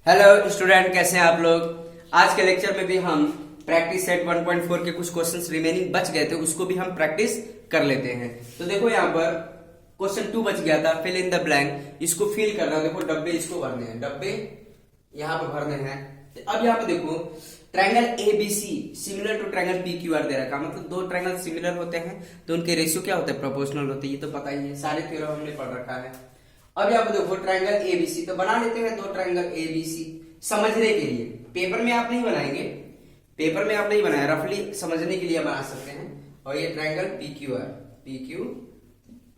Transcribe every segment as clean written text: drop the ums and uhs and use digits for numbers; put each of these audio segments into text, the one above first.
Hello student, कैसे हैं आप लोग। आज के लेक्चर में भी हम प्रैक्टिस सेट 1.4 के कुछ क्वेश्चंस रिमेनिंग बच गए थे, उसको भी हम प्रैक्टिस कर लेते हैं। तो देखो यहाँ पर क्वेश्चन 2 बच गया था, फिल इन द ब्लैंक। इसको फिल करना है। देखो डब्बे इसको भरने हैं, डब्बे यहाँ पे भरने हैं। अब यहाँ पे देखो triangle ABC similar to triangle PQR दे रखा, मतलब दो ट्रायंगल सिमिलर होते हैं तो उनके रेशियो क्या होते हैं, प्रोपोर्शनल होते हैं। ये तो पता ही है, सारे थ्योरम हमने पढ़ रखा है। अब यहाँ पे देखो ट्रायंगल एबीसी, तो बना लेते हैं दो ट्रायंगल एबीसी समझने के लिए। पेपर में आप नहीं बनाएंगे, पेपर में आप नहीं बनाए, रफली समझने के लिए बना सकते हैं। और ये ट्रायंगल पीक्यूआर,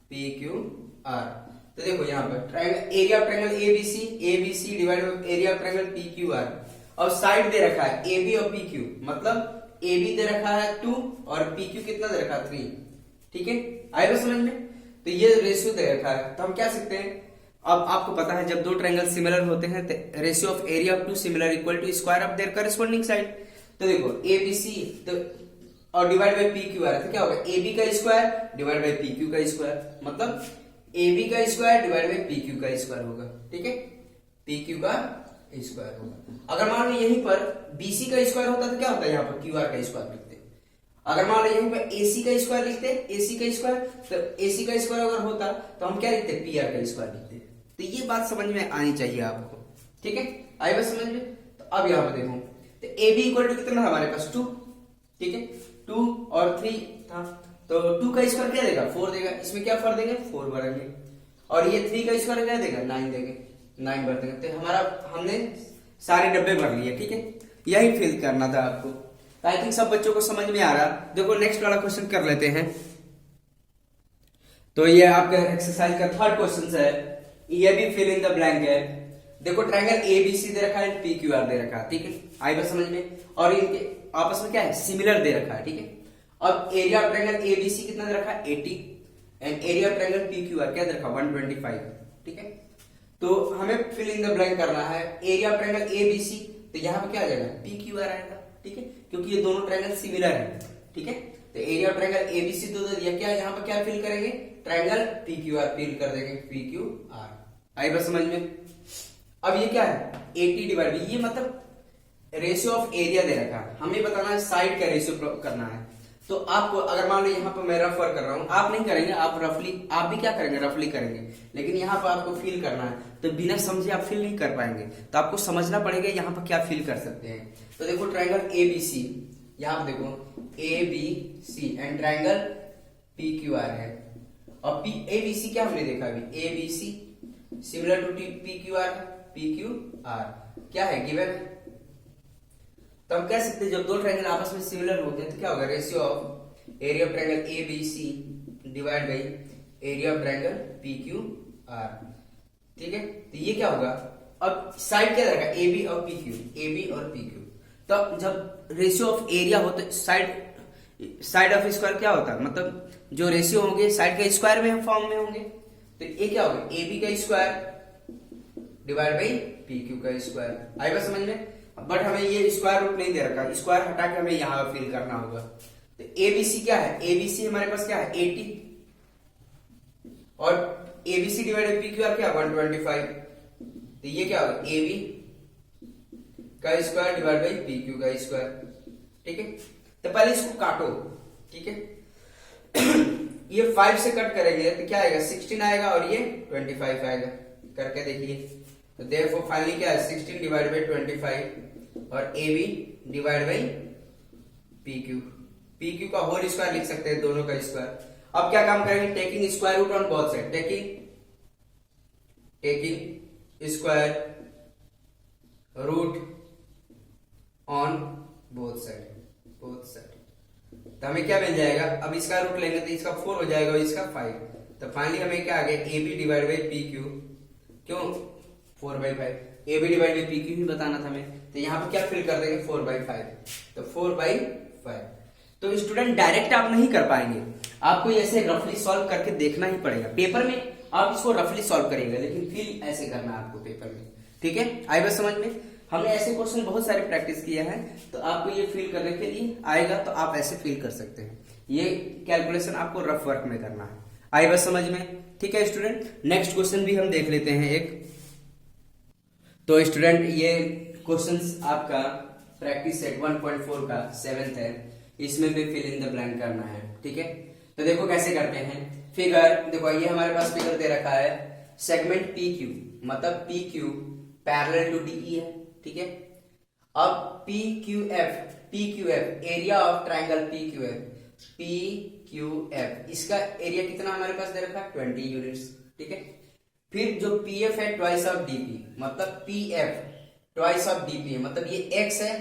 पीक्यूआर। तो देखो यहाँ पर triangle area of triangle ABC, ABC divide by area of triangle PQR. और साइड दे रखा है एबी और पीक्यू, मतलब एबी दे रखा है 2 और पीक्यू कितना दे रखा है 3। ठीक है, आएगा समझ में। तो ये रेशियो दे रखा है, तो हम क्या सकते हैं, अब आपको पता है जब दो ट्रायंगल सिमिलर होते हैं तो ratio of area of two similar equal to square of their corresponding side. तो देखो एबीसी तो और डिवाइड बाय पीक्यूआर, तो क्या होगा एबी का स्क्वायर डिवाइड बाय पीक्यू का स्क्वायर, मतलब एबी का स्क्वायर डिवाइड बाय पीक्यू का स्क्वायर होगा। ठीक है, पीक्यू का स्क्वायर होगा। अगर मान लो यहीं पर बीसी का स्क्वायर होता तो क्या होता है, यहाँ पर क्यूआर का स्क्वायर लिखते। अगर मान लो यहीं पर एसी का स्क्वायर लिखते, एसी का स्क्वायर, तो एसी का स्क्वायर अगर होता तो हम क्या लिखते, पीआर का स्क्वायर लिखते। तो ये बात समझ में आनी चाहिए आपको। ठीक है, आई बात समझ में। तो अब यहाँ पे देखो, तो ए बी इक्वल टू कितना हमारे पास 2। ठीक है, 2 और 3 था, तो 2 का स्क्वायर क्या देगा 4 देगा। इसमें क्या फर्क देंगे 4 भरेंगे, और ये 3 का स्क्वायर क्या देगा 9 देंगे, 9 भर देंगे। तो हमारा हमने सारे डब्बे भर लिए। ठीक है, यही फिल करना था आपको। आई थिंक सब बच्चों को समझ में आ रहा। देखो नेक्स्ट वाला क्वेश्चन कर लेते हैं। तो ये आपका एक्सरसाइज का थर्ड क्वेश्चन है, ये भी फिल इन द ब्लैंक है। देखो ट्रायंगल एबीसी दे रखा है, पीक्यूआर दे रखा है। ठीक है, आई बात समझ में। और इनके आपस में क्या है, सिमिलर दे रखा है। ठीक है, अब एरिया ऑफ ट्रायंगल एबीसी कितना दे रखा है 80, and area of triangle PQR क्या दे रखा 125। ठीक है, तो हमें फिल इन द ब्लैंक करना है। एरिया ऑफ ट्रायंगल एबीसी, तो यहाँ पे क्या आ जाएगा पीक्यूआर आएगा। ठीक है, क्योंकि ये दोनों ट्रायंगल सिमिलर है। ठीक है, तो एरिया ऑफ ट्रायंगल एबीसी तो दिया, क्या यहाँ पे क्या फिल करेंगे, ट्रायंगल पीक्यूआर फिल कर देंगे, पीक्यूआर। आई बात समझ में। अब ये क्या है 80 डिवाइड, ये मतलब रेशियो ऑफ एरिया दे रखा है, हमें बताना है साइड का रेशियो करना है। तो आपको अगर मान लो यहाँ पर मैं रफ वर्क कर रहा हूं, आप नहीं करेंगे, आप रफली, आप भी क्या करेंगे रफली करेंगे, लेकिन यहाँ पर आपको फील करना है। तो बिना समझे आप फील नहीं कर पाएंगे, तो आपको समझना पड़ेगा यहाँ पर क्या फील कर सकते हैं। तो देखो ट्रायंगल एबीसी, यहाँ पर देखो एबीसी एंड ट्रायंगल पीक्यूआर है। और एबीसी क्या हमने देखा अभी, ABC similar to PQR, PQR क्या है गिवन है। तो हम कह सकते हैं जब दो ट्रायंगल आपस में सिमिलर होते हैं तो क्या होगा, ratio of area of triangle ABC divide by area of triangle PQR. ठीक है, तो ये क्या होगा, अब साइड क्या रहेगा एबी और पीक्यू, एबी और पीक्यू। तो जब रेशियो ऑफ एरिया होता है, साइड ऑफ स्क्वायर क्या होता है, मतलब जो रेशियो होंगे साइड के स्क्वायर में फॉर्म में होंगे। तो ये क्या होगा एबी का स्क्वायर डिवाइड बाई पीक्यू का स्क्वायर। आई बात समझ में। बट हमें ये स्क्वायर रूट नहीं दे रखा, स्क्वायर हटा के हमें यहां फिल करना होगा। तो एबीसी क्या है, एबीसी हमारे पास क्या है 80, और एबीसी डिवाइड बाई पीक्यूआर क्या 125। तो ये क्या होगा एबी का स्क्वायर डिवाइड बाई पीक्यू का स्क्वायर। ठीक है, तो पहले इसको काटो। ठीक है, ये 5 से कट करेंगे तो क्या आएगा 16 आएगा, और ये 25 आएगा। करके देखिए, तो देयरफॉर फाइनली क्या है 16 डिवाइड बाई 25 और AB divide by PQ, PQ का होल स्क्वायर लिख सकते हैं, दोनों का स्क्वायर। अब क्या काम करेंगे, taking square root on both side, taking square root on both side. तो हमें क्या मिल जाएगा, अब इसका रूट लेंगे तो इसका 4 हो जाएगा और इसका 5। तो फाइनली हमें क्या आ गया AB डिवाइड बाई PQ, क्यों 4/5, AB डिवाइड बाई PQ ही बताना था हमें। तो यहाँ पे क्या फिल कर देंगे 4/5, तो 4/5। तो स्टूडेंट डायरेक्ट आप नहीं कर पाएंगे, आपको ऐसे रफली सॉल्व करके देखना ही पड़ेगा। पेपर में आप इसको रफली सॉल्व करेंगे, लेकिन फिल ऐसे करना है आपको पेपर में। ठीक है, आई बात समझ में। हमने ऐसे क्वेश्चन बहुत सारे प्रैक्टिस किया है, तो आपको ये फिल करने के लिए आएगा तो आप ऐसे फिल कर सकते हैं। ये कैलकुलेशन आपको रफ वर्क में करना है। आई बात समझ में। ठीक है स्टूडेंट, नेक्स्ट क्वेश्चन भी हम देख लेते हैं एक। तो स्टूडेंट ये क्वेश्चंस आपका प्रैक्टिस सेट 1.4 का 7th है, इसमें भी फिल इन द ब्लैंक करना है। ठीक है, तो देखो कैसे करते हैं। फिगर देखो, ये हमारे पास फिगर दे रखा है, सेगमेंट पी क्यू, मतलब P Q parallel to DE है। ठीक है, अब P Q F area of triangle P Q F, इसका एरिया कितना हमारे पास दे रखा है 20 यूनिट्स। ठीक है, फिर जो पी एफ है ट्वाइस ऑफ डीपी, मतलब P F twice of DP है, मतलब ये एक्स है,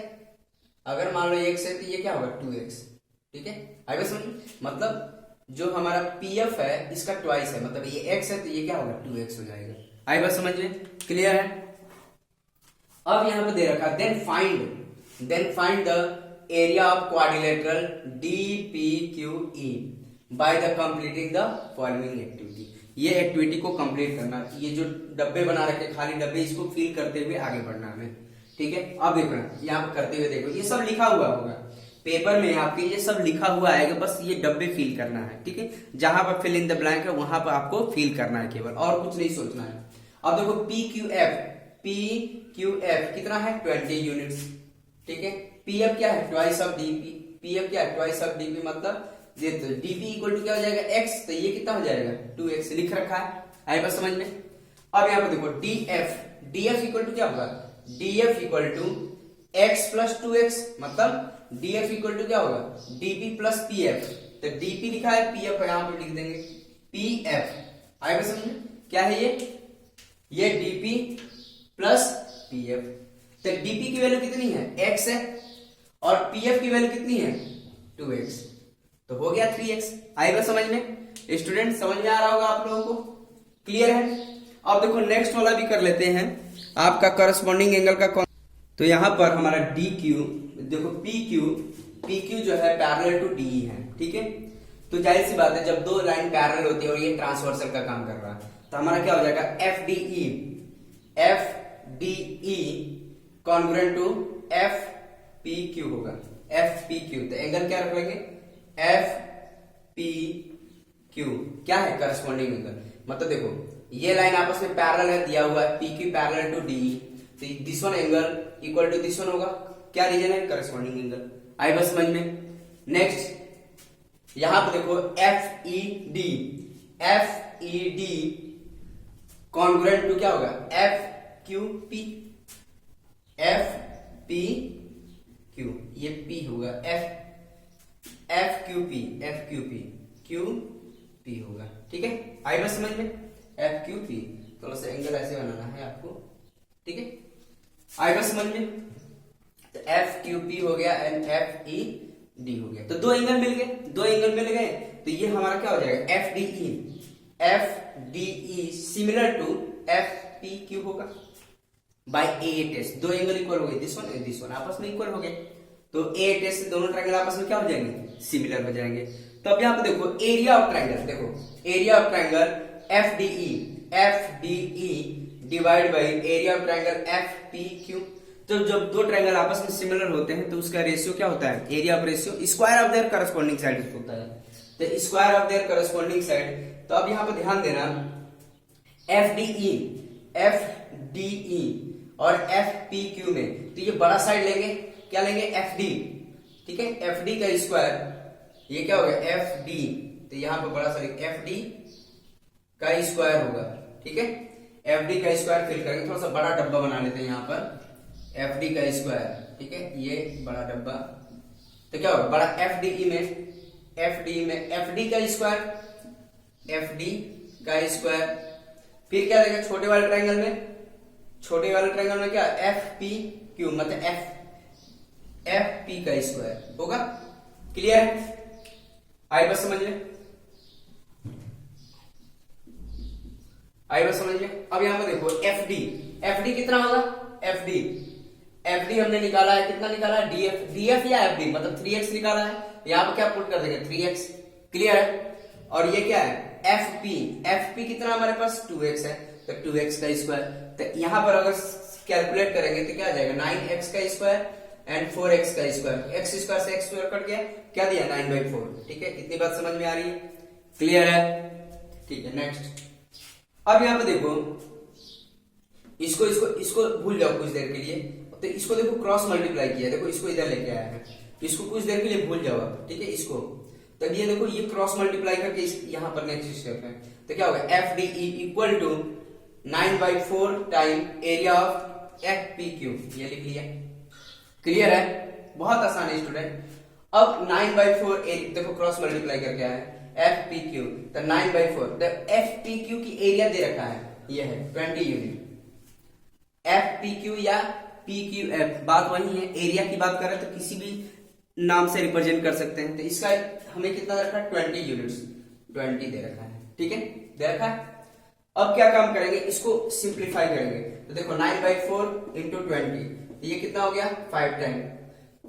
अगर मान लो एक्स है तो ये क्या होगा 2x। ठीक है, आगे समझ, मतलब जो हमारा पी एफ है इसका ट्वाइस है, मतलब ये x है तो ये क्या होगा 2x हो जाएगा। आई बात समझ में, क्लियर है। अब यहां पे दे रखा then find the area of quadrilateral DPQE by the completing the following activity. ये एक्टिविटी को कंप्लीट करना, ये जो डब्बे बना रखे खाली डब्बे, इसको फिल करते हुए आगे बढ़ना हमें। ठीक है, अब देखो यहाँ पे करते हुए देखो, ये सब लिखा हुआ होगा पेपर में आपके, ये सब लिखा हुआ आएगा, बस ये डब्बे फिल करना है। ठीक है, जहां पर फिल इन द ब्लैंक है वहां पर आपको फिल करना है केवल, और कुछ नहीं सोचना है। अब देखो पी क्यू एफ कितना है 20 यूनिट्स। ठीक है, पी एफ क्या है twice of DP, P F क्या है ट्वाइस ऑफ डीपी, मतलब ये तो डीपी इक्वल टू क्या हो जाएगा x, तो ये कितना हो जाएगा 2x लिख रखा है। आई बस समझ में। अब यहाँ पर देखो डीएफ इक्वल टू क्या होगा, DF equal to x plus 2x, मतलब डीएफ इक्वल टू क्या होगा डीपी प्लस पीएफ। तो डीपी लिखा है, पीएफ यहां पर लिख देंगे पीएफ। आई बस समझ में, क्या है ये डीपी प्लस पीएफ। तो डीपी की वैल्यू कितनी है x है, और पीएफ की वैल्यू कितनी है 2x, तो हो गया 3x। आएगा समझ में स्टूडेंट, समझ में आ रहा होगा आप लोगों को, क्लियर है। अब देखो नेक्स्ट वाला भी कर लेते हैं, आपका करस्पॉन्डिंग एंगल का। तो यहां पर हमारा डी क्यू, देखो पी क्यू जो है पैरेलल टू डी है। ठीक है, तो जाहिर सी बात है जब दो लाइन पैरेलल होती है और ये ट्रांसवर्सल का काम कर रहा है, तो हमारा क्या हो जाएगा F D E congruent to F P Q होगा, एफ पी क्यू। तो एंगल क्या रखेंगे एफ पी क्यू, क्या है करस्पॉन्डिंग एंगल, मतलब देखो ये लाइन आपस में पैरेलल है, दिया हुआ है P Q parallel to D, तो this one angle equal to this one होगा, क्या रीजन है करस्पॉन्डिंग एंगल। आई बस समझ में। नेक्स्ट यहां पर देखो F E D congruent to क्या होगा एफ क्यू पी ये पी होगा एफ क्यू पी होगा। ठीक है, आई बस समझ में एफ क्यू पी, थोड़ा सा एंगल ऐसे बनाना है आपको। ठीक है, आई बस समझ में। तो एफ क्यू पी हो गया एंड एफ ई डी हो गया, तो दो एंगल मिल गए, तो ये हमारा क्या हो जाएगा F D E similar to F P Q होगा बाय ए टेस्ट। दो एंगल इक्वल हो गए, दिस वन आपस में इक्वल हो गए, तो ए टेस्ट से दोनों ट्रायंगल आपस में क्या हो जाएंगे सिमिलर हो जाएंगे। तो अब यहाँ पे देखो area of triangle F D E divide by area of triangle F P Q. तो जब दो ट्रायंगल आपस में सिमिलर होते हैं तो उसका रेशियो क्या होता है, area of ratio square of their corresponding side होता है, तो square of their corresponding side. तो अब यहाँ पे ध्यान देना एफ डी ई और एफ पी क्यू में, तो ये बड़ा साइड लेंगे, क्या लेंगे एफ डी। ठीक है, एफ डी का स्क्वायर, ये क्या होगा एफ डी, तो यहां पर बड़ा साइड एफ डी का स्क्वायर होगा। ठीक है, एफ डी का स्क्वायर फिल करेंगे, थोड़ा सा बड़ा डब्बा बना लेते हैं यहाँ पर एफ डी का स्क्वायर। ठीक है, ये बड़ा डब्बा, तो क्या होगा बड़ा एफ डी में एफ डी का स्क्वायर, फिर क्या देगा छोटे वाले ट्रायंगल में क्या एफ पी क्यू, मतलब एफ पी का स्क्वायर होगा। क्लियर है, आई बस समझ में। अब यहां पर देखो एफ डी कितना होगा एफ डी हमने निकाला है, कितना निकाला है डीएफ या एफ डी, मतलब 3x निकाला है, यहां पर क्या पुट कर देंगे 3x। क्लियर है, और ये क्या है एफ पी कितना हमारे पास 2x है, तो 2x का स्क्वायर। तो यहां पर अगर कैलकुलेट करेंगे तो क्या आ जाएगा 9x का स्क्वायर एंड 4x का स्क्वायर, x स्क्वायर से x स्क्वायर कट गया, क्या दिया 9/4। ठीक है, इतनी बात समझ में आ रही है, क्लियर है। ठीक है, नेक्स्ट अब यहां पे देखो इसको इसको इसको भूल जाओ कुछ देर के लिए। तो इसको देखो क्रॉस मल्टीप्लाई किया, देखो इसको इधर लेके आया है, इसको कुछ देर के लिए भूल जाओ, ठीक है इसको। तब ये देखो ये क्रॉस मल्टीप्लाई करके यहाँ पर नेक्स्ट स्टेप है, तो क्या होगा F D E equal to 9/4 time area of F P Q, ये लिख लिया। क्लियर है, बहुत आसान है स्टूडेंट। अब 9/4 देखो क्रॉस मल्टीप्लाई करके आया है एफ पी क्यू, तो 9/4 एफ पी क्यू की एरिया दे रखा है, ये है 20 यूनिट। एफ पी क्यू या पी क्यू एफ बात वही है, एरिया की बात कर रहे हैं तो किसी भी नाम से रिप्रेजेंट कर सकते हैं। तो इसका हमें कितना दे रखा है 20 यूनिट्स, 20 दे रखा है, ठीक है दे रखा है। अब क्या काम करेंगे, इसको सिंप्लीफाई करेंगे। तो देखो 9/4 इंटू 20, तो ये कितना हो गया 5 टाइम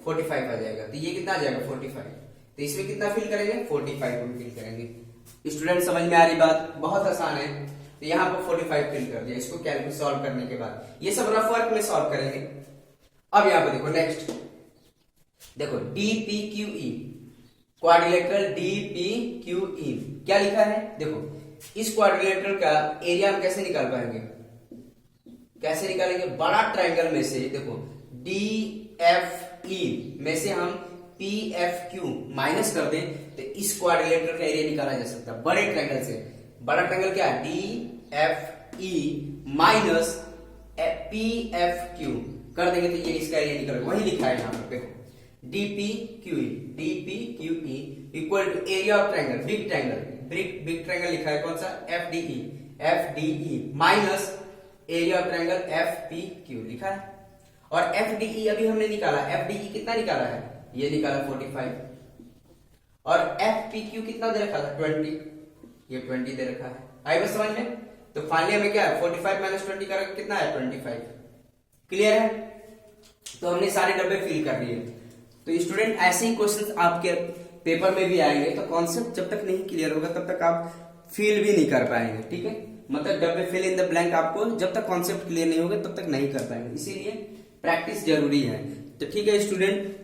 45 आ जाएगा, तो ये कितना आ जाएगा 45। तो इसमें कितना फिल करेंगे 45 को फिल करेंगे। स्टूडेंट समझ में आ रही बात, बहुत आसान है। तो यहाँ पर 45 फिल कर दिया, इसको कैलकुलेट सॉल्व करने के बाद ये सब रफ वर्क में सॉल्व करेंगे। अब यहाँ पर देखो नेक्स्ट देखो DPQE क्वाड्रिलेटरल DPQE क्या लिखा है, देखो इस क्वाड्रिलेटरल का एरिया हम कैसे निकाल पाएंगे, कैसे निकालेंगे, बड़ा ट्रायंगल में से देखो DFE में से हम PFQ माइनस कर दें तो इस क्वाड्रिलेटरल का एरिया निकाला जा सकता है बड़े ट्रायंगल से। बड़ा ट्रायंगल क्या है DFE माइनस PFQ कर देंगे तो ये इसका एरिया निकल, वही लिखा है यहाँ पर देखो DPQE equal to area of triangle, big triangle, big triangle लिखा है कौन सा FDE minus area of triangle FPQ लिखा है। और FDE अभी हमने निकाला, FDE कितना निकाला है, ये निकाला 45, और FPQ कितना दे रखा था 20, ये 20 दे रखा है। आई बस समझ में। तो फाइनली हमें क्या है 45 माइनस 20 का कितना है 25। क्लियर है, तो हमने सारे डब्बे फिल कर दिए। तो स्टूडेंट ऐसे ही क्वेश्चंस आपके पेपर में भी आएंगे, तो कॉन्सेप्ट जब तक नहीं क्लियर होगा तब तक आप फील भी नहीं कर पाएंगे, ठीक है। मतलब डब्बे फिल इन द ब्लैंक आपको जब तक कॉन्सेप्ट क्लियर नहीं होगा तब तक नहीं कर पाएंगे, इसीलिए प्रैक्टिस जरूरी है। तो ठीक है स्टूडेंट,